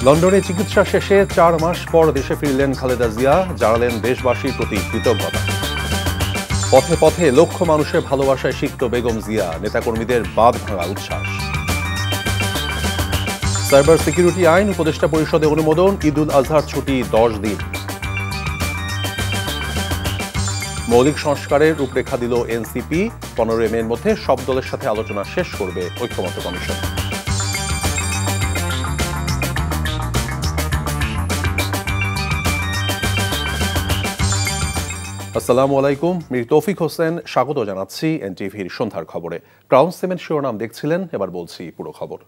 লন্ডনে চিকিৎসা শেষে 4 মাস পর দেশে ফিরলেন খালেদা জিয়া, জানালেন দেশবাসীর প্রতি কৃতজ্ঞতা। পথে পথে লক্ষ মানুষের ভালোবাসায় সিক্ত বেগম জিয়া, নেতাকর্মীদের বাঁধ ভাঙা উচ্ছ্বাস। সাইবার সিকিউরিটি আইন উপদেষ্টা পরিষদে অনুমোদন, ঈদুল আজহার ছুটি 10 দিন। মৌলিক সংস্কারের রূপরেখা দিল এনসিপি, 15 মের মধ্যে সব দলের সাথে আলোচনা শেষ করবে ঐক্যমত্য কমিশন। আসসালামু আলাইকুম, মীর তৌফিক হোসেন স্বাগত জানাচ্ছি এনটিভির সন্ধ্যার খবরে। ক্রাউন সিমেন্ট শিরোনাম দেখছিলেন, এবার বলছি পুরো খবর।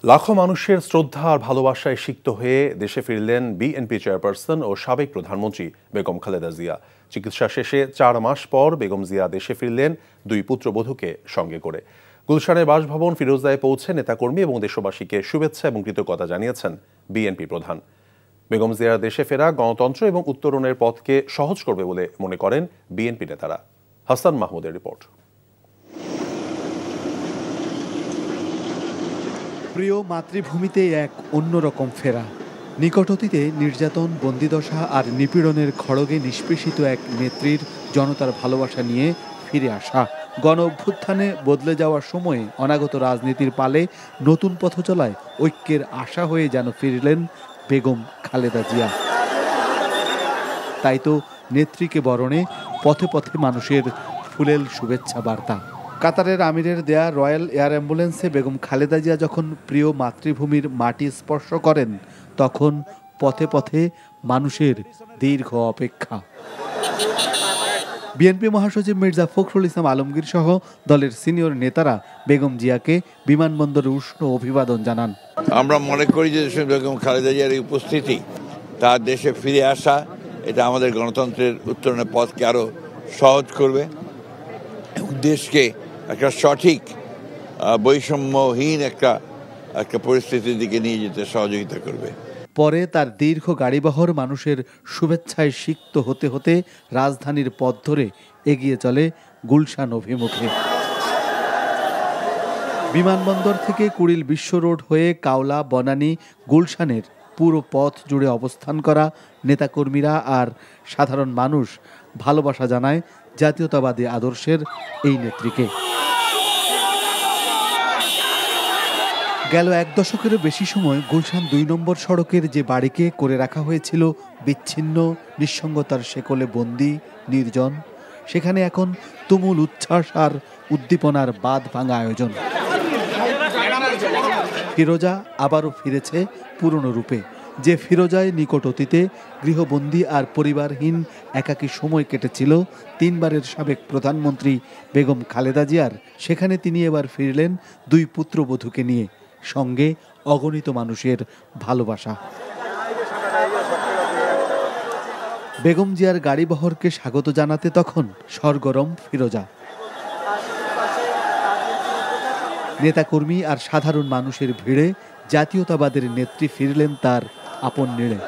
লাখো মানুষের শ্রদ্ধা আর ভালোবাসায় সিক্ত হয়ে দেশে ফিরলেন বিএনপি চেয়ারপারসন ও সাবেক প্রধানমন্ত্রী বেগম খালেদা জিয়া। চিকিৎসা শেষে 4 মাস পর বেগম জিয়া দেশে ফিরলেন 2 পুত্রবধূকে সঙ্গে করে। গুলশানের বাসভবন ফিরোজায় পৌঁছে নেতাকর্মী এবং দেশবাসীকে শুভেচ্ছা এবং কৃতজ্ঞতা জানিয়েছেন বিএনপি প্রধান। বেগম জিয়ার দেশে ফেরা গণতন্ত্র এবং উত্তরণের পথকে সহজ করবে বলে মনে করেন বিএনপি নেতারা। হাসান মাহমুদের রিপোর্ট। প্রিয় মাতৃভূমিতে এক অন্যরকম ফেরা। নিকট অতীতে নির্যাতন, বন্দিদশা আর নিপীড়নের খড়গে নিষ্পেষিত এক নেত্রীর জনতার ভালোবাসা নিয়ে ফিরে আসা। গণ অভ্যুত্থানে বদলে যাওয়ার সময়ে অনাগত রাজনীতির পালে নতুন পথ চলায় ঐক্যের আশা হয়ে যেন ফিরলেন বেগম খালেদা জিয়া। তাই তো নেত্রীকে বরণে পথে পথে মানুষের ফুলেল শুভেচ্ছা বার্তা। কাতারের আমিরের দেয়া রয়্যাল এয়ার অ্যাম্বুলেন্সে বেগম খালেদা জিয়া যখন প্রিয় মাতৃভূমির মাটি স্পর্শ করেন, তখন পথে পথে মানুষের দীর্ঘ অপেক্ষা। বিএনপি মহাসচিব মির্জা ফখরুল ইসলাম আলমগীর সহ দলের সিনিয়র নেতারা বেগম জিয়াকে বিমানবন্দরে উষ্ণ অভিবাদন জানান। আমরা মনে করি যে বেগম খালেদা জিয়ার এই উপস্থিতি, তার দেশে ফিরে আসা, এটা আমাদের গণতন্ত্রের উত্তরণের পথকে আরো সহজ করবে এবং দেশকে একটা সঠিক বৈষম্যহীন একটা পরিস্থিতির দিকে নিয়ে যেতে সহযোগিতা করবে। পরে তার দীর্ঘ গাড়িবহর মানুষের শুভেচ্ছায় সিক্ত হতে হতে রাজধানীর পথ ধরে এগিয়ে চলে গুলশান অভিমুখে। বিমানবন্দর থেকে কুড়িল বিশ্ব রোড হয়ে কাওলা, বনানী, গুলশানের পুরো পথ জুড়ে অবস্থান করা নেতাকর্মীরা আর সাধারণ মানুষ ভালোবাসা জানায় জাতীয়তাবাদী আদর্শের এই নেত্রীকে। গেল 1 দশকেরও বেশি সময় গুলশান 2 নম্বর সড়কের যে বাড়িকে করে রাখা হয়েছিল বিচ্ছিন্ন, নিঃসঙ্গতার শেকলে বন্দি, নির্জন, সেখানে এখন তুমুল উচ্ছ্বাস আর উদ্দীপনার বাঁধ ভাঙা আয়োজন। ফিরোজা আবারও ফিরেছে পুরনো রূপে। যে ফিরোজায় নিকট অতীতে গৃহবন্দী আর পরিবারহীন একাকী সময় কেটেছিল 3 বারের সাবেক প্রধানমন্ত্রী বেগম খালেদা জিয়ার, সেখানে তিনি এবার ফিরলেন 2 পুত্রবধূকে নিয়ে, সঙ্গে অগণিত মানুষের ভালোবাসা। বেগম জিয়ার গাড়িবহরকে স্বাগত জানাতে তখন সরগরম ফিরোজা। নেতাকর্মী আর সাধারণ মানুষের ভিড়ে জাতীয়তাবাদের নেত্রী ফিরলেন তার আপন নিড়ে।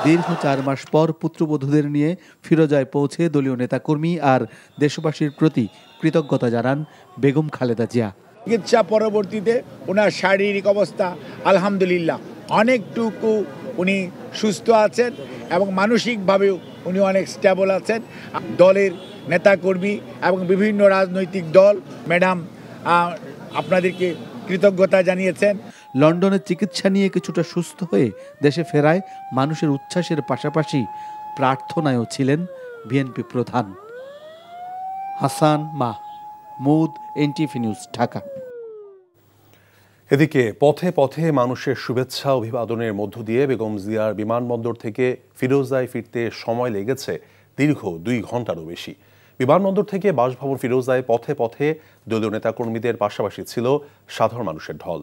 দীর্ঘ 4 মাস পর পুত্রবধূদের নিয়ে ফিরোজায় পৌঁছে দলীয় নেতাকর্মী আর দেশবাসীর প্রতি কৃতজ্ঞতা জানান বেগম খালেদা জিয়া। চিকিৎসা পরবর্তীতে ওনার শারীরিক অবস্থা আলহামদুলিল্লাহ অনেকটুকু উনি সুস্থ আছেন এবং মানসিকভাবেও উনি অনেক স্টেবল আছেন। দলের নেতাকর্মী এবং বিভিন্ন রাজনৈতিক দল ম্যাডাম আপনাদেরকে কৃতজ্ঞতা জানিয়েছেন। লন্ডনের চিকিৎসা নিয়ে কিছুটা সুস্থ হয়ে দেশে ফেরায় মানুষের উচ্ছ্বাসের পাশাপাশি প্রার্থনায়ও ছিলেন বিএনপি প্রধান। Hasan Mahmud, NTV news, Dhaka. এদিকে পথে পথে মানুষের শুভেচ্ছা অভিবাদনের মধ্য দিয়ে বেগম জিয়ার বিমানবন্দর থেকে ফিরোজায় ফিরতে সময় লেগেছে দীর্ঘ 2 ঘন্টারও বেশি। বিমানবন্দর থেকে বাসভবন ফিরোজায় পথে পথে দলীয় নেতাকর্মীদের পাশাপাশি ছিল সাধারণ মানুষের ঢল।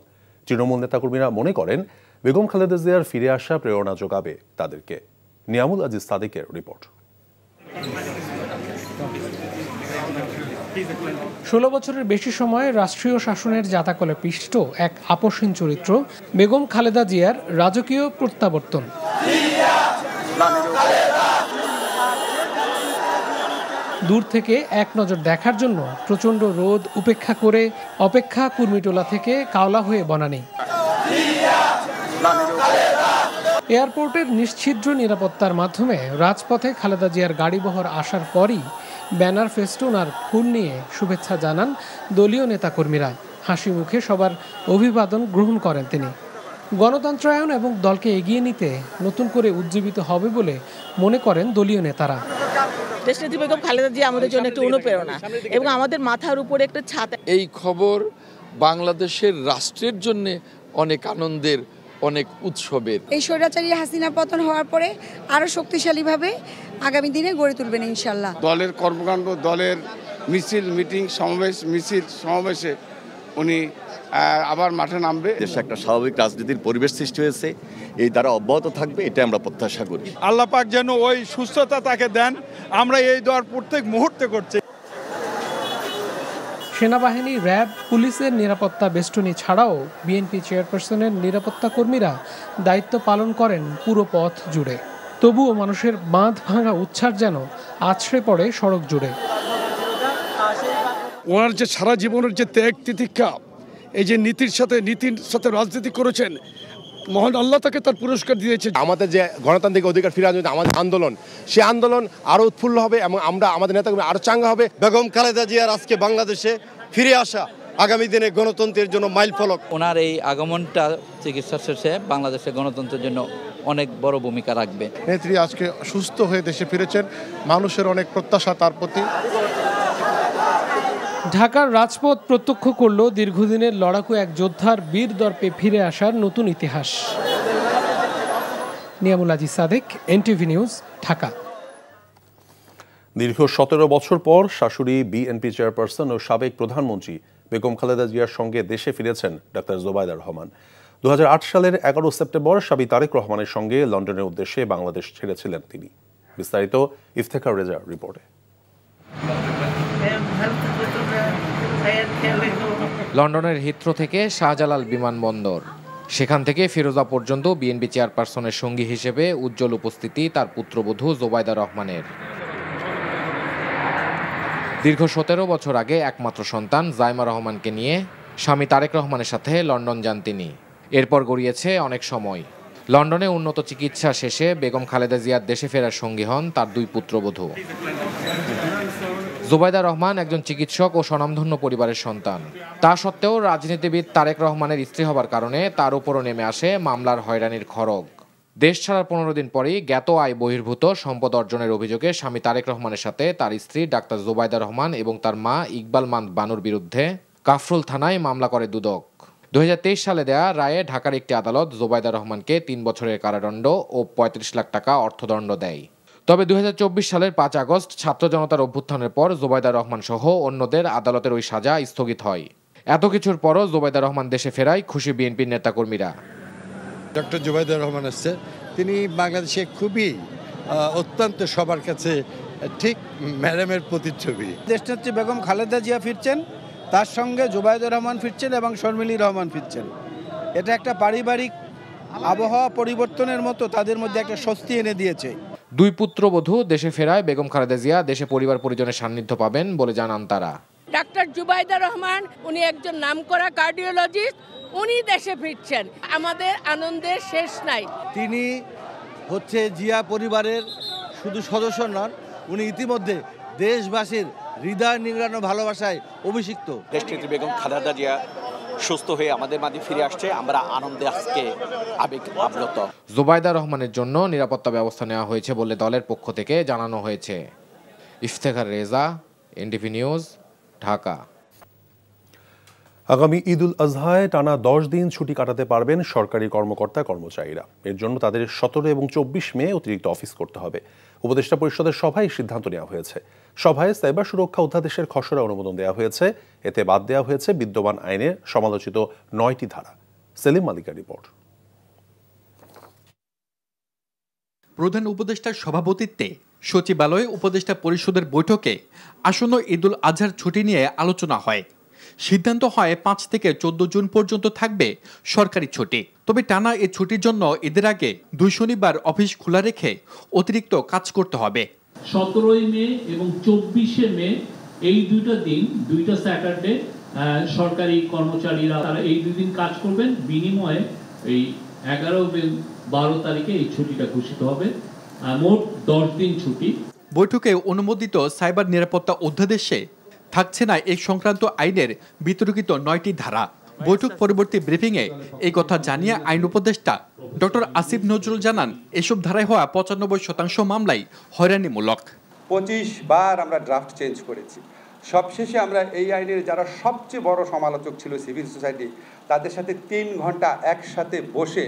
তৃণমূল নেতাকর্মীরা মনে করেন বেগম খালেদা জিয়ার ফিরে আসা প্রেরণা যোগাবে তাদেরকে। নিয়ামুল আজিজ সাদিকের রিপোর্ট। 16 বছরের বেশি সময় রাষ্ট্রীয় শাসনের জাতাকলে পিষ্ট এক আপসহীন চরিত্র বেগম খালেদা জিয়ার রাজকীয় প্রত্যাবর্তন। দূর থেকে এক নজর দেখার জন্য প্রচণ্ড রোদ উপেক্ষা করে অপেক্ষা কুর্মিটোলা থেকে কাওলা হয়ে বনানী। এয়ারপোর্টের নিশ্ছিদ্র নিরাপত্তার মাধ্যমে রাজপথে খালেদা জিয়ার গাড়িবহর আসার পরই ব্যানার, ফেস্টুন আর ফুল নিয়ে শুভেচ্ছা জানান দলীয় নেতাকর্মীরা। হাসি মুখে সবার অভিবাদন গ্রহণ করেন তিনি। গণতন্ত্রায়ন এবং দলকে এগিয়ে নিতে নতুন করে উজ্জীবিত হবে বলে মনে করেন দলীয় নেতারা। দেশনেত্রী বেগম খালেদা জিয়া আমাদের জন্য একটা অনুপ্রেরণা এবং আমাদের মাথার উপরে একটা ছাতা। এই খবর বাংলাদেশের রাষ্ট্রের জন্য অনেক আনন্দের, অনেক উৎসবের। এই স্বৈরাচারী হাসিনা পতন হওয়ার পরে আরো শক্তিশালীভাবে আগামী দিনে গড়ে তুলবেন ইনশাল্লাহ। দলের কর্মকাণ্ড, দলের মিছিল, মিটিং, সমাবেশে উনি আবার মাঠে নামবে। দেশে একটা স্বাভাবিক রাজনীতির পরিবেশ সৃষ্টি হয়েছে, এই দ্বারা অব্যাহত থাকবে, এটা আমরা প্রত্যাশা করি। আল্লাহ পাক যেন ওই সুস্থতা তাকে দেন, আমরা এই দোয়া প্রত্যেক মুহূর্তে করছি। সেনাবাহিনী, র্যাব, পুলিশের নিরাপত্তা বেষ্টনী ছাড়াও বিএনপি চেয়ারপারসনের নিরাপত্তা কর্মীরা দায়িত্ব পালন করেন পুরো পথ জুড়ে। তবুও মানুষের বাঁধ ভাঙা উচ্ছ্বাস যেন আছড়ে পড়ে সড়ক জুড়ে। ওনার যে সারা জীবনের যে ত্যাগ তিতিক্ষা, এই যে নীতির সাথে রাজনীতি করেছেন, মহান আল্লাহ তাকে তার পুরস্কার দিয়েছে। আমাদের যে গণতান্ত্রিক অধিকার ফিরে আনতে আমাদের আন্দোলন, সে আন্দোলন আরো উৎফুল্ল হবে এবং আমরা আমাদের নেতাকর্মী আরো চাঙ্গা হবে। বেগম খালেদা জিয়ার আজকে বাংলাদেশে ফিরে আসা আগামী দিনে গণতন্ত্রের জন্য মাইল ফলক। ওনার এই আগমনটা চিকিৎসা শেষে বাংলাদেশের গণতন্ত্রের জন্য অনেক বড় ভূমিকা রাখবে। নেত্রী আজকে সুস্থ হয়ে দেশে ফিরেছেন, মানুষের অনেক প্রত্যাশা তার প্রতি। ঢাকার রাজপথ প্রত্যক্ষ করল দীর্ঘদিনের লড়াকু এক যোদ্ধার বীর দর্পে ফিরে আসার নতুন ইতিহাস। Niamul Aziz Sadek, NTV news, Dhaka. দীর্ঘ 17 বছর পর শাশুড়ি বিএনপি চেয়ারপারসন ও সাবেক প্রধানমন্ত্রী বেগম খালেদা জিয়ার সঙ্গে দেশে ফিরেছেন ডাক্তার জোবায়দা রহমান। 2008 সালের 11 সেপ্টেম্বর স্বামী তারেক রহমানের সঙ্গে লন্ডনের উদ্দেশ্যে বাংলাদেশ ছেড়েছিলেন তিনি। বিস্তারিত ইফতেখার রেজার রিপোর্টে। লন্ডনের হিথ্রো থেকে শাহজালাল বিমানবন্দর, সেখান থেকে ফিরোজা পর্যন্ত বিএনপি চেয়ারপারসনের সঙ্গী হিসেবে উজ্জ্বল উপস্থিতি তার পুত্রবধূ জোবায়দা রহমানের। দীর্ঘ 17 বছর আগে একমাত্র সন্তান জাইমা রহমানকে নিয়ে স্বামী তারেক রহমানের সাথে লন্ডন যান তিনি। এরপর গড়িয়েছে অনেক সময়। লন্ডনে উন্নত চিকিৎসা শেষে বেগম খালেদা জিয়ার দেশে ফেরার সঙ্গী হন তার দুই পুত্রবধূ। জোবায়দা রহমান একজন চিকিৎসক ও স্বনামধন্য পরিবারের সন্তান। তা সত্ত্বেও রাজনীতিবিদ তারেক রহমানের স্ত্রী হবার কারণে তার উপরও নেমে আসে মামলার হয়রানির খড়গ। দেশ ছাড়ার 15 দিন পরেই জ্ঞাত আয় বহির্ভূত সম্পদ অর্জনের অভিযোগে স্বামী তারেক রহমানের সাথে তার স্ত্রী ডাক্তার জোবায়দা রহমান এবং তার মা ইকবাল মান্দ বানুর বিরুদ্ধে কাফরুল থানায় মামলা করে দুদক। 2023 সালে দেয়া রায়ে ঢাকার একটি আদালত জোবায়দা রহমানকে 3 বছরের কারাদণ্ড ও 35 লাখ টাকা অর্থদণ্ড দেয়। তবে 2024 সালের 5 আগস্ট ছাত্র জনতার অভ্যুত্থানের পর জোবায়দা রহমান সহ অন্যদের আদালতের ওই সাজা স্থগিত হয়। এত কিছুর পরও জোবায়দা রহমান দেশে ফেরায় খুশি বিএনপির নেতাকর্মীরা। ডক্টর জোবায়দা রহমান আসছে, তিনি বাংলাদেশে খুবই অত্যন্ত সবার কাছে ঠিক ম্যাডামের প্রতিচ্ছবি। দেশনেত্রী বেগম খালেদা জিয়া ফিরছেন, তার সঙ্গে জোবায়দা রহমান ফিরছেন এবং শর্মিলী রহমান ফিরছেন। এটা একটা পারিবারিক আবহাওয়া পরিবর্তনের মতো তাদের মধ্যে একটা স্বস্তি এনে দিয়েছে। দুই পুত্রবধূ দেশে ফেরায় বেগম খালেদা জিয়া দেশে পরিবার পরিজনের সান্নিধ্য পাবেন বলে জানান তারা। ডাক্তার জোবায়দা রহমান উনি একজন নামকরা কার্ডিওলজিস্ট, উনি দেশে ফিরছেন, আমাদের আনন্দের শেষ নাই। তিনি হচ্ছে জিয়া পরিবারের শুধু সদস্য নন, উনি ইতিমধ্যে দেশবাসীর হৃদয় নিংড়ানো ভালোবাসায় অভিষিক্ত। দেশনেত্রী বেগম খালেদা জিয়া সুস্থ হয়ে আমাদের মাঝে ফিরে আসছে, আমরা আনন্দে আজকে আবেগ আপ্লুত। জোবায়দা রহমানের জন্য নিরাপত্তা ব্যবস্থা নেওয়া হয়েছে বলে দলের পক্ষ থেকে জানানো হয়েছে। Iftekhar Reza, NTV news, Dhaka. আগামী ঈদুল আজহায় টানা 10 দিন ছুটি কাটাতে পারবেন সরকারি কর্মকর্তা কর্মচারীরা। এর জন্য তাদের 17 এবং 24 মে অতিরিক্ত অফিস করতে হবে। উপদেষ্টা পরিষদের সভায় সিদ্ধান্ত নেওয়া হয়েছে। সভায় সাইবার সুরক্ষা অধ্যাদেশের খসড়া অনুমোদন দেওয়া হয়েছে। এতে বাদ দেওয়া হয়েছে বিদ্যমান আইনের সমালোচিত 9টি ধারা। সেলিম মালিকের রিপোর্ট। প্রধান উপদেষ্টার সভাপতিত্বে সচিবালয়ে উপদেষ্টা পরিষদের বৈঠকে আসন্ন ঈদুল আজহার ছুটি নিয়ে আলোচনা হয়। সিদ্ধান্ত হয় 5 থেকে 14 জুন পর্যন্ত থাকবে সরকারি ছুটি। তবে টানা এই ছুটির জন্য ঈদের আগে 2 শনিবার অফিস খোলা রেখে অতিরিক্ত কাজ করতে হবে। 17 মে এবং 24 মে এই দুইটা দিন, দুইটা স্যাটারডে সরকারি কর্মচারীরা তারা এই 2 দিন কাজ করবেন, বিনিময়ে এই 11 এবং 12 তারিখে এই ছুটিটা ঘোষিত হবে, মোট 10 দিন ছুটি। বৈঠকে অনুমোদিত সাইবার নিরাপত্তা অধ্যাদেশে থাকছে না এই সংক্রান্ত আইনের বিতর্কিত 9টি ধারা। বৈঠক পরবর্তী ব্রিফিংয়ে এই কথা জানিয়ে আইন উপদেষ্টা ডক্টর আসিফ নজরুল জানান, এসব ধারায় হওয়া 95% মামলাই হয়রানিমূলক। 25 বার আমরা ড্রাফট চেঞ্জ করেছি। সবশেষে আমরা এই আইনের যারা সবচেয়ে বড় সমালোচক ছিল সিভিল সোসাইটি, তাদের সাথে 3 ঘন্টা একসাথে বসে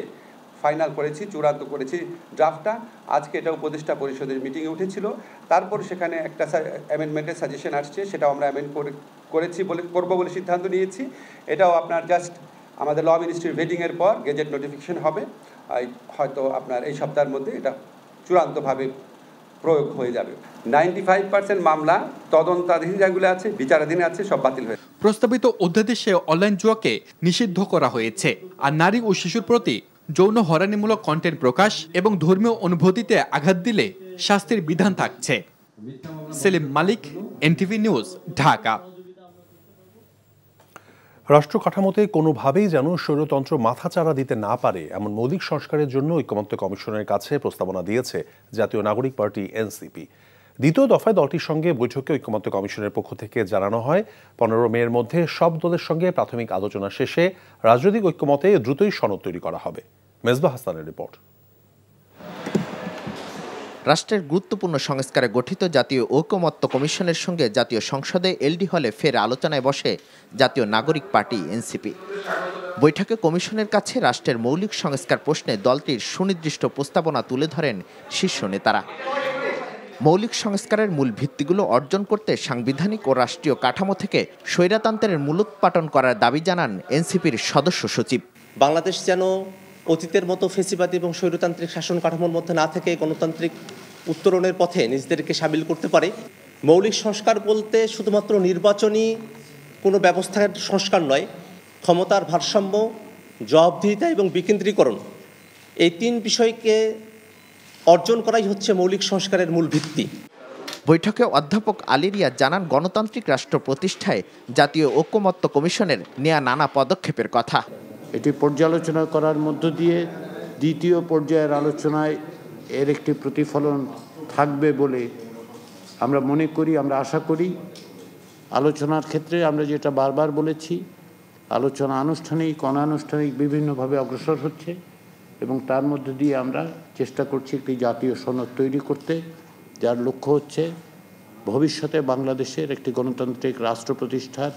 ফাইনাল করেছি, চূড়ান্ত করেছি ড্রাফটটা। আজকে এটা উপদেষ্টা পরিষদের মিটিংয়ে উঠেছিল, তারপর সেখানে একটা অ্যামেন্ডমেন্টের সাজেশন আসছে, সেটাও আমরা করবো বলে সিদ্ধান্ত নিয়েছি। এটাও আপনার জাস্ট আমাদের ল মিনিস্ট্রির ভেটিংয়ের পর গেজেট নোটিফিকেশন হবে, হয়তো আপনার এই সপ্তাহের মধ্যে এটা চূড়ান্তভাবে প্রয়োগ হয়ে যাবে। 95% মামলা তদন্তাধীন যেগুলো আছে, বিচারাধীন আছে, সব বাতিল হয়ে। প্রস্তাবিত অধ্যাদেশে অনলাইন জুয়াকে নিষিদ্ধ করা হয়েছে, আর নারী ও শিশুর প্রতি যৌন হয়রানিমূলক কন্টেন্ট প্রকাশ এবং ধর্মীয় অনুভূতিতে আঘাত দিলে শাস্তির বিধান থাকছে। সেলিম মালিক, এনটিভি নিউজ, ঢাকা। রাষ্ট্র কাঠামোতে কোনোভাবেই যেন স্বৈরতন্ত্র মাথাচাড়া দিতে না পারে এমন মৌলিক সংস্কারের জন্য ঐকমত্য কমিশনের কাছে প্রস্তাবনা দিয়েছে জাতীয় নাগরিক পার্টি এনসিপি। দ্বিতীয় দফায় দলটির সঙ্গে বৈঠকে ঐকমত্য কমিশনের পক্ষ থেকে জানানো হয়, 15 মের মধ্যে সব দলের সঙ্গে প্রাথমিক আলোচনা শেষে রাজনৈতিক ঐকমত্যে দ্রুতই সনদ তৈরি করা হবে। মেজবা হাসানের রিপোর্ট। রাষ্ট্রের গুরুত্বপূর্ণ সংস্কারে গঠিত জাতীয় ঐকমত্য কমিশনের সঙ্গে জাতীয় সংসদে এলডি হলে ফের আলোচনায় বসে জাতীয় নাগরিক পার্টি এনসিপি। বৈঠকে কমিশনের কাছে রাষ্ট্রের মৌলিক সংস্কার প্রশ্নে দলটির সুনির্দিষ্ট প্রস্তাবনা তুলে ধরেন শীর্ষ নেতারা। মৌলিক সংস্কারের মূল ভিত্তিগুলো অর্জন করতে সাংবিধানিক ও রাষ্ট্রীয় কাঠামো থেকে স্বৈরতন্ত্রের মূলোৎপাটন করার দাবি জানান এনসিপির সদস্য সচিব। বাংলাদেশ যেন অতীতের মতো ফেসিবাদী এবং স্বৈরতান্ত্রিক শাসন কাঠামোর মধ্যে না থেকে গণতান্ত্রিক উত্তরণের পথে নিজেদেরকে সামিল করতে পারে। মৌলিক সংস্কার বলতে শুধুমাত্র নির্বাচনী কোনো ব্যবস্থার সংস্কার নয়, ক্ষমতার ভারসাম্য, জবাবদিহিতা এবং বিকেন্দ্রীকরণ, এই 3 বিষয়কে অর্জন করাই হচ্ছে মৌলিক সংস্কারের মূল ভিত্তি। বৈঠকে অধ্যাপক আলী রিয়াদ জানান, গণতান্ত্রিক রাষ্ট্র প্রতিষ্ঠায় জাতীয় ঐকমত্য কমিশনের নেয়া নানা পদক্ষেপের কথা। এটি পর্যালোচনা করার মধ্য দিয়ে দ্বিতীয় পর্যায়ের আলোচনায় এর একটি প্রতিফলন থাকবে বলে আমরা মনে করি, আমরা আশা করি। আলোচনার ক্ষেত্রে আমরা যেটা বারবার বলেছি, আলোচনা আনুষ্ঠানিক অনানুষ্ঠানিক বিভিন্নভাবে অগ্রসর হচ্ছে এবং তার মধ্য দিয়ে আমরা চেষ্টা করছি একটি জাতীয় সনদ তৈরি করতে, যার লক্ষ্য হচ্ছে ভবিষ্যতে বাংলাদেশের একটি গণতান্ত্রিক রাষ্ট্র প্রতিষ্ঠার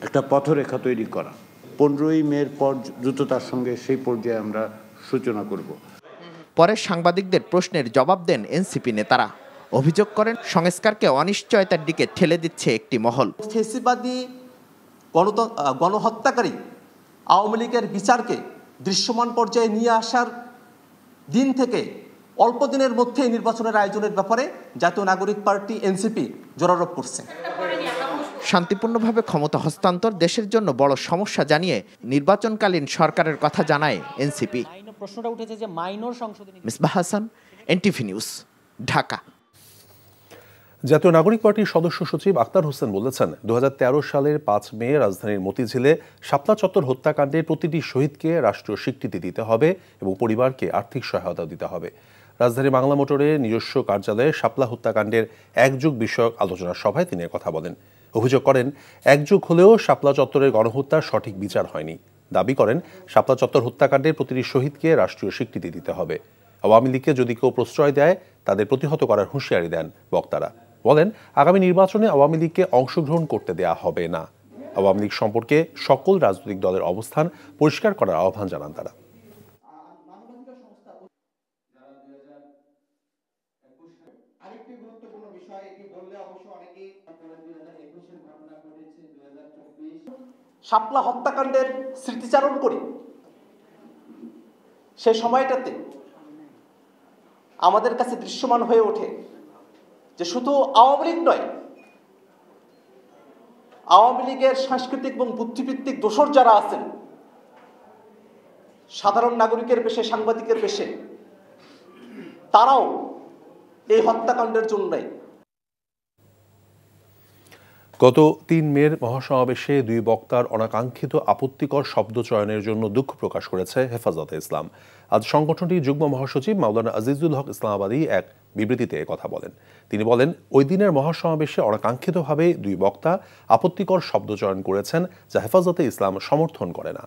একটা পথরেখা তৈরি করা। 15ই মের পর দ্রুততার সঙ্গে সেই পর্যায়ে আমরা সূচনা করব। পরে সাংবাদিকদের প্রশ্নের জবাব দেন এনসিপি নেতারা। অভিযোগ করেন, সংস্কারকে অনিশ্চয়তার দিকে ঠেলে দিচ্ছে একটি মহল। ফেসিবাদী গণহত্যাকারী আওয়ামী লীগের বিচারকে দৃশ্যমান পর্যায়ে নিয়ে আসার দিন থেকে অল্প দিনের মধ্যেই নির্বাচনের আয়োজনের ব্যাপারে জাতীয় নাগরিক পার্টি এনসিপি জোরারোপ করছে। শান্তিপূর্ণভাবে ক্ষমতা হস্তান্তর দেশের জন্য বড় সমস্যা জানিয়ে নির্বাচনকালীন সরকারের কথা জানায় এনসিপি। প্রশ্নটা উঠেছে যে মাইনর সংসদে। Misbah Hasan, NTV news, Dhaka. জাতীয় নাগরিক পার্টির সদস্য সচিব আক্তার হোসেন বলেছেন, 2013 সালের 5 মে রাজধানীর মতিঝিলে শাপলা চত্বর হত্যাকাণ্ডের প্রতিটি শহীদকে রাষ্ট্রীয় স্বীকৃতি দিতে হবে এবং পরিবারকে আর্থিক সহায়তা দিতে হবে। রাজধানী বাংলা মোটরে নিজস্ব কার্যালয়ে শাপলা হত্যাকাণ্ডের 1 যুগ বিষয়ক আলোচনা সভায় তিনি কথা বলেন। অভিযোগ করেন, 1 যুগ হলেও শাপলা চত্বরের গণহত্যার সঠিক বিচার হয়নি। দাবি করেন, শাপলা চত্বর হত্যাকাণ্ডের প্রতিটি শহীদকে রাষ্ট্রীয় স্বীকৃতি দিতে হবে। আওয়ামী লীগকে যদি কেউ প্রশ্রয় দেয় তাদের প্রতিহত করার হুঁশিয়ারি দেন বক্তারা। বলেন, আগামী নির্বাচনে আওয়ামী লীগকে অংশগ্রহণ করতে দেয়া হবে না। আওয়ামী লীগ সম্পর্কে সকল রাজনৈতিক দলের অবস্থান পরিষ্কার করার আহ্বান জানান তারা। শাপলা হত্যাকাণ্ডের স্মৃতিচারণ করি, সেই সময়টাতে আমাদের কাছে দৃশ্যমান হয়ে ওঠে যে শুধু আওয়ামী লীগ নয়, আওয়ামী লীগের সাংস্কৃতিক এবং বুদ্ধিভিত্তিক দোসর যারা আছেন, সাধারণ নাগরিকের পেশে, সাংবাদিকের পেশে, তারাও এই হত্যাকাণ্ডের জন্যই। গত ৩ মের মহাসমাবেশে দুই বক্তার অনাকাঙ্ক্ষিত আপত্তিকর শব্দ চয়নের জন্য দুঃখ প্রকাশ করেছে হেফাজতে ইসলাম। আজ সংগঠনটির যুগ্ম মহাসচিব মাওলানা আজিজুল হক ইসলামাবাদী এক বিবৃতিতে কথা বলেন। তিনি বলেন, ওই দিনের মহাসমাবেশে অনাকাঙ্ক্ষিতভাবে দুই বক্তা আপত্তিকর শব্দ চয়ন করেছেন, যা হেফাজতে ইসলাম সমর্থন করে না।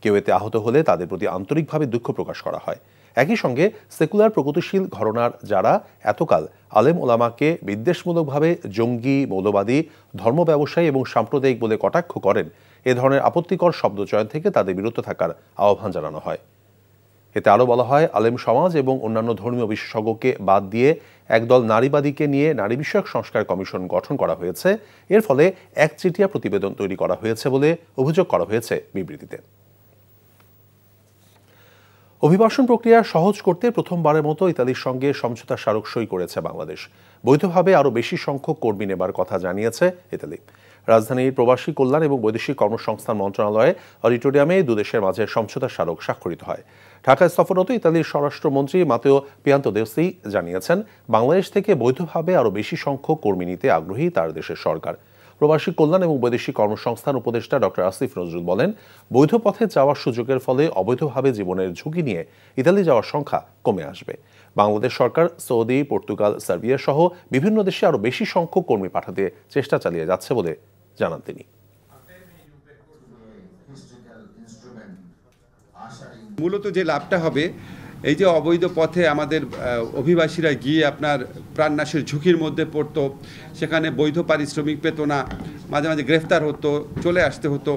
কেউ এতে আহত হলে তাদের প্রতি আন্তরিকভাবে দুঃখ প্রকাশ করা হয়। একই সঙ্গে সেকুলার প্রগতিশীল ঘরানার যারা এতকাল আলেম ওলামাকে বিদ্বেষমূলকভাবে জঙ্গি, মৌলবাদী, ধর্ম ব্যবসায়ী এবং সাম্প্রদায়িক বলে কটাক্ষ করেন, এ ধরনের আপত্তিকর শব্দচয়ন থেকে তাদের বিরত থাকার আহ্বান জানানো হয়। এতে আরও বলা হয়, আলেম সমাজ এবং অন্যান্য ধর্মীয় বিশেষজ্ঞকে বাদ দিয়ে একদল নারীবাদীকে নিয়ে নারী বিষয়ক সংস্কার কমিশন গঠন করা হয়েছে। এর ফলে একচেটিয়া প্রতিবেদন তৈরি করা হয়েছে বলে অভিযোগ করা হয়েছে বিবৃতিতে। অভিবাসন প্রক্রিয়া সহজ করতে প্রথমবারের মতো ইতালির সঙ্গে সমঝোতা স্মারক সই করেছে বাংলাদেশ। বৈধভাবে আরও বেশি সংখ্যক কর্মী নেবার কথা জানিয়েছে ইতালি। রাজধানীর প্রবাসী কল্যাণ এবং বৈদেশিক কর্মসংস্থান মন্ত্রণালয়ে অডিটোরিয়ামে দুদেশের মাঝে সমঝোতা স্মারক স্বাক্ষরিত হয়। ঢাকায় সফররত ইতালির স্বরাষ্ট্রমন্ত্রী মাতেও পিয়ান্তোদেসি জানিয়েছেন, বাংলাদেশ থেকে বৈধভাবে আরও বেশি সংখ্যক কর্মী নিতে আগ্রহী তার দেশের সরকার। প্রবাসী কল্যাণ এবং বৈদেশিক কর্মসংস্থান উপদেষ্টা ডক্টর আসিফ নজরুল বলেন, বৈধ পথে যাওয়ার সুযোগের ফলে অবৈধভাবে জীবনের ঝুঁকি নিয়ে ইতালি যাওয়ার সংখ্যা কমে আসবে। বাংলাদেশ সরকার সৌদি, পর্তুগাল, সার্বিয়া সহ বিভিন্ন দেশে আরও বেশি সংখ্যক কর্মী পাঠাতে চেষ্টা চালিয়ে যাচ্ছে বলে জানান তিনি। মূলত যে লাভটা হবে, এই যে অবৈধ পথে আমাদের অভিবাসীরা গিয়ে আপনার প্রাণনাশের ঝুঁকির মধ্যে পড়তো, সেখানে বৈধ পারিশ্রমিক পেত না, মাঝে মাঝে গ্রেফতার হতো, চলে আসতে হতো,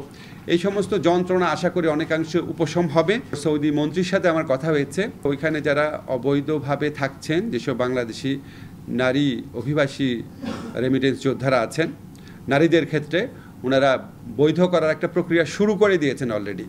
এই সমস্ত যন্ত্রণা আশা করি অনেকাংশে উপশম হবে। সৌদি মন্ত্রীর সাথে আমার কথা হয়েছে, ওইখানে যারা অবৈধভাবে থাকছেন, যেসব বাংলাদেশি নারী অভিবাসী রেমিটেন্স যোদ্ধারা আছেন, নারীদের ক্ষেত্রে ওনারা বৈধ করার একটা প্রক্রিয়া শুরু করে দিয়েছেন অলরেডি।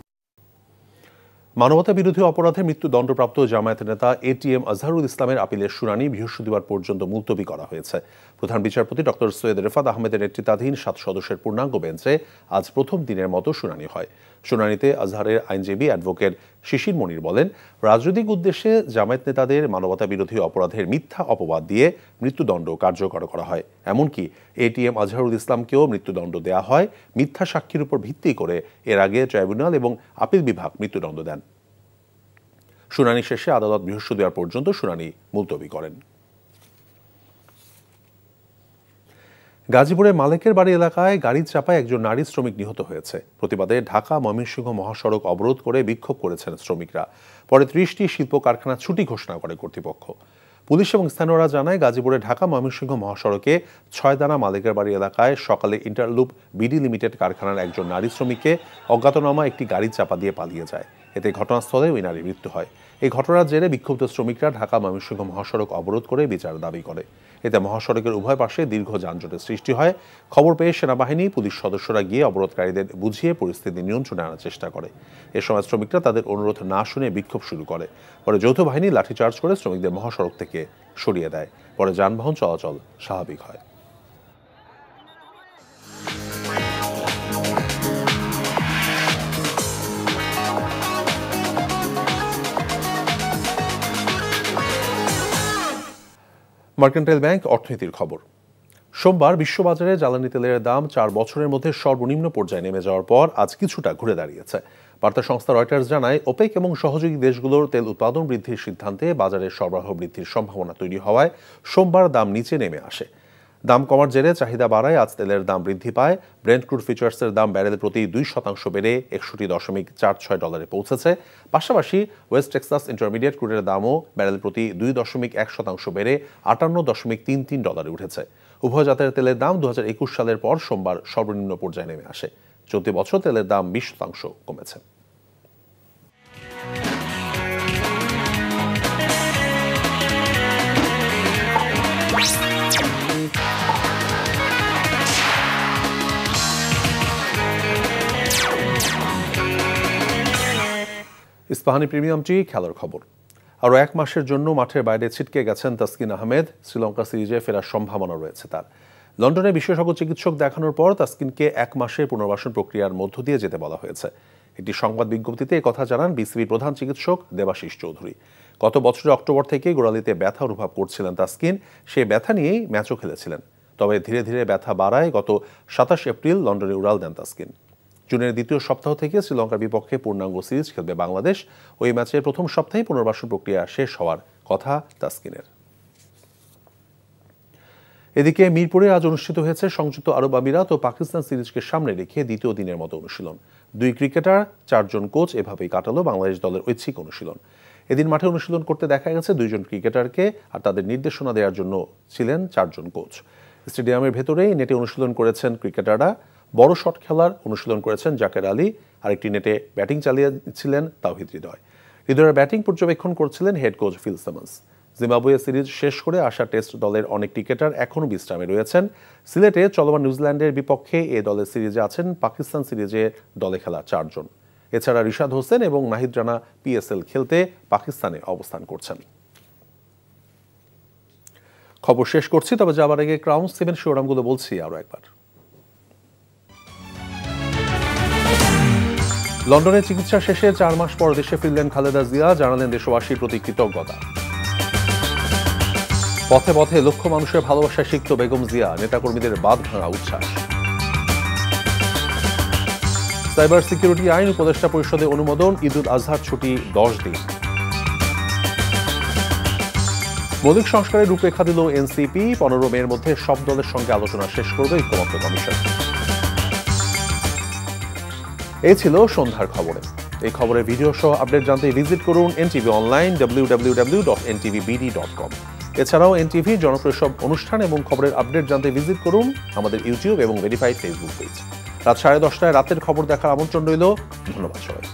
মানবতা বিরোধী অপরাধে মৃত্যুদণ্ডপ্রাপ্ত জামায়াতের নেতা এটিএম আজহারুল ইসলামের আপিলের শুনানি বৃহস্পতিবার পর্যন্ত মুলতবি করা হয়েছে। প্রধান বিচারপতি ডক্টর সৈয়দ রেফাত আহমেদের নেতৃত্বাধীন 7 সদস্যের পূর্ণাঙ্গ বেঞ্চে আজ প্রথম দিনের মতো শুনানি হয়। শুনানিতে আজহারের আইনজীবী অ্যাডভোকেট শিশির মনির বলেন, রাজনৈতিক উদ্দেশ্যে জামায়াত নেতাদের মানবতা বিরোধী অপরাধের মিথ্যা অপবাদ দিয়ে মৃত্যুদণ্ড কার্যকর করা হয়। এমনকি এটিএম আজহারুল ইসলামকেও মৃত্যুদণ্ড দেওয়া হয় মিথ্যা সাক্ষীর উপর ভিত্তি করে। এর আগে ট্রাইব্যুনাল এবং আপিল বিভাগ মৃত্যুদণ্ড দেন। শুনানি শেষে আদালত বৃহস্পতিবার পর্যন্ত শুনানি মুলতবি করেন। গাজীপুরের মালেকের বাড়ি এলাকায় গাড়ির চাপায় একজন নারী শ্রমিক নিহত হয়েছে। প্রতিবাদে ঢাকা ময়মনসিংহ মহাসড়ক অবরোধ করে বিক্ষোভ করেছেন শ্রমিকরা। পরে 30টি শিল্প কারখানা ছুটি ঘোষণা করে কর্তৃপক্ষ। পুলিশ এবং স্থানীয়রা জানায়, গাজীপুরে ঢাকা ময়মনসিংহ মহাসড়কে 6 দানা মালেকের বাড়ি এলাকায় সকালে ইন্টারলুপ বিডি লিমিটেড কারখানার একজন নারী শ্রমিককে অজ্ঞাতনামা একটি গাড়ির চাপা দিয়ে পালিয়ে যায়। এতে ঘটনাস্থলে ওই নারীর মৃত্যু হয়। এই ঘটনার জেরে বিক্ষুব্ধ শ্রমিকরা ঢাকা ময়মনসিংহ মহাসড়ক অবরোধ করে বিচার দাবি করে। এতে মহাসড়কের উভয় পাশে দীর্ঘ যানজটের সৃষ্টি হয়। খবর পেয়ে সেনাবাহিনী, পুলিশ সদস্যরা গিয়ে অবরোধকারীদের বুঝিয়ে পরিস্থিতি নিয়ন্ত্রণে আনার চেষ্টা করে। এ সময় শ্রমিকরা তাদের অনুরোধ না শুনে বিক্ষোভ শুরু করে। পরে যৌথ বাহিনী লাঠিচার্জ করে শ্রমিকদের মহাসড়ক থেকে সরিয়ে দেয়। পরে যানবাহন চলাচল স্বাভাবিক হয়। মার্কেন্টাইল ব্যাংক অর্থনীতির খবর। সোমবার বিশ্ববাজারে জ্বালানি তেলের দাম 4 বছরের মধ্যে সর্বনিম্ন পর্যায়ে নেমে যাওয়ার পর আজ কিছুটা ঘুরে দাঁড়িয়েছে। বার্তা সংস্থা রয়টার্স জানায়, ওপেক এবং সহযোগী দেশগুলোর তেল উৎপাদন বৃদ্ধির সিদ্ধান্তে বাজারে সরবরাহ বৃদ্ধির সম্ভাবনা তৈরি হওয়ায় সোমবার দাম নিচে নেমে আসে। দাম কমার জেরে চাহিদা বাড়ায় আজ তেলের দাম বৃদ্ধি পায়। ব্রেন্ট ক্রুড ফিউচার্সের দাম ব্যারেল প্রতি 2% বেড়ে 61.46 পৌঁছেছে। পাশাপাশি ওয়েস্ট টেক্সাস ইন্টারমিডিয়েট ক্রুডের দামও ব্যারেল প্রতি 2.1% বেড়ে $58.33 উঠেছে। উভয় জাতের তেলের দাম 2021 সালের পর সোমবার সর্বনিম্ন পর্যায়ে নেমে আসে। চলতি বছর তেলের দাম 20% কমেছে। ইস্পাহানি প্রিমিয়ামটি খেলার খবর। আরও 1 মাসের জন্য মাঠের বাইরে ছিটকে গেছেন তাসকিন আহমেদ। শ্রীলঙ্কা সিরিজে ফেরার সম্ভাবনা রয়েছে তার। লন্ডনে বিশেষজ্ঞ চিকিৎসক দেখানোর পর তাসকিনকে 1 মাসের পুনর্বাসন প্রক্রিয়ার মধ্য দিয়ে যেতে বলা হয়েছে। একটি সংবাদ বিজ্ঞপ্তিতে একথা জানান বিসিবির প্রধান চিকিৎসক দেবাশিস চৌধুরী। গত বছরের অক্টোবর থেকে গোড়ালিতে ব্যথা অনুভব করছিলেন তাসকিন। সেই ব্যথা নিয়েই ম্যাচও খেলেছিলেন। তবে ধীরে ধীরে ব্যথা বাড়ায় গত 27 এপ্রিল লন্ডনে উড়াল দেন তাসকিন। জুনের দ্বিতীয় সপ্তাহ থেকে শ্রীলঙ্কার বিপক্ষে পূর্ণাঙ্গ সিরিজ খেলবে বাংলাদেশ। ওই ম্যাচের প্রথম সপ্তাহে পুনর্বাসন প্রক্রিয়া শেষ হওয়ার কথা তাসকিনের। এদিকে মিরপুরে আজ অনুষ্ঠিত হয়েছে সংযুক্ত আরব আমিরাত ও পাকিস্তান সিরিজকে সামনে রেখে দ্বিতীয় দিনের মতো অনুশীলন। 2 ক্রিকেটার 4 জন কোচ এভাবেই কাটালো বাংলাদেশ দলের ঐচ্ছিক অনুশীলন। এদিন মাঠে অনুশীলন করতে দেখা গেছে 2 জন ক্রিকেটারকে, আর তাদের নির্দেশনা দেওয়ার জন্য ছিলেন 4 জন কোচ। স্টেডিয়ামের ভেতরেই নেটে অনুশীলন করেছেন ক্রিকেটাররা। বড় শট খেলার অনুশীলন করেছেন জাকের আলী, আরেকটি নেটে ব্যাটিং চালিয়েছিলেন তাওহিদ হৃদয়। হৃদয়ের ব্যাটিং পর্যবেক্ষণ করছিলেন head coach Phil Simmons. Zimbabwe series শেষ করে আসা টেস্ট দলের অনেক ক্রিকেটার এখনও বিশ্রামে রয়েছেন। সিলেটে চলমান নিউজিল্যান্ডের বিপক্ষে এ দলের সিরিজে আছেন পাকিস্তান সিরিজে দলে খেলা 4 জন। এছাড়া রিশাদ হোসেন এবং নাহিদ রানা পিএসএল খেলতে পাকিস্তানে অবস্থান করছেন। খবর শেষ করছি, তবে যাবার আগে ক্রাউন 7 শিরোনামগুলো বলছি আরও একবার। লন্ডনে চিকিৎসা শেষে 4 মাস পর দেশে ফিরলেন খালেদা জিয়া, জানালেন দেশবাসীর প্রতি কৃতজ্ঞতা। পথে পথে লক্ষ মানুষের ভালোবাসায় সিক্ত বেগম জিয়া, নেতাকর্মীদের বাঁধ ভাঙা উচ্ছ্বাস। সাইবার সিকিউরিটি আইন উপদেষ্টা পরিষদে অনুমোদন, ঈদুল আজহার ছুটি 10 দিন। মৌলিক সংস্কারের রূপরেখা দিল এনসিপি, 15 মের মধ্যে সব দলের সঙ্গে আলোচনা শেষ করবে ঐক্যমত্য কমিশন। এই ছিল সন্ধ্যার খবরে। এই খবরের ভিডিও সহ আপডেট জানতে ভিজিট করুন এনটিভি অনলাইন www.ntvbd.com। এছাড়াও এনটিভি জনপ্রিয় সব অনুষ্ঠান এবং খবরের আপডেট জানতে ভিজিট করুন আমাদের ইউটিউব এবং ভেরিফাইড ফেসবুক পেজ। রাত 10:30টায় রাতের খবর দেখার আমন্ত্রণ রইল। ধন্যবাদ সবাই।